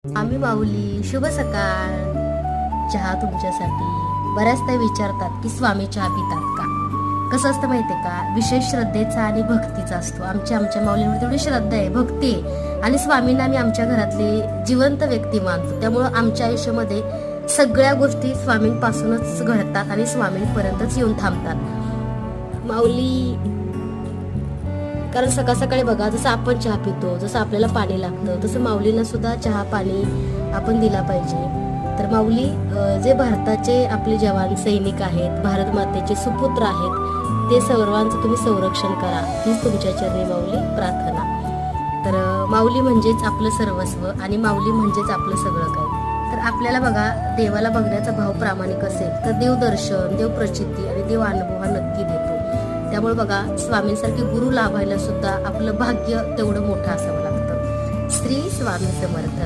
आम्ही माऊली, शुभ सकाळ. चहा तुमच्यासाठी. बऱ्याचदा विचारतात की स्वामी चहा पितात का. कसं असतं माहितीये का, विशेष श्रद्धेचा आणि भक्तीचा असतो. आमच्या माऊलीवर तेवढी श्रद्धा आहे, भक्ती आहे आणि स्वामींना आम्ही आमच्या घरातली जिवंत व्यक्ती मानतो. त्यामुळं आमच्या आयुष्यामध्ये सगळ्या गोष्टी स्वामींपासूनच घडतात आणि स्वामींपर्यंतच येऊन थांबतात. माऊली, कारण सकाळ सकाळी बघा, जसं आपण चहा पितो, जसं आपल्याला पाणी लागतं, तसं माऊलींना सुद्धा चहा पाणी आपण दिला पाहिजे. तर माऊली, जे भारताचे आपले जवान सैनिक आहेत, भारत मातेचे सुपुत्र आहेत, ते सर्वांचं तुम्ही संरक्षण करा, हीच तुमच्या चरणी माऊली प्रार्थना. तर माऊली म्हणजेच आपलं सर्वस्व आणि माऊली म्हणजेच आपलं सगळं काही. तर आपल्याला बघा, देवाला बघण्याचा भाव प्रामाणिक असेल तर देवदर्शन, देवप्रचिती आणि देव अनुभव हा नक्की देतो. त्यामुळे बघा, स्वामींसारखे गुरु लाभायला सुद्धा आपलं भाग्य तेवढं मोठं असावं लागतं. श्री स्वामी समर्थ.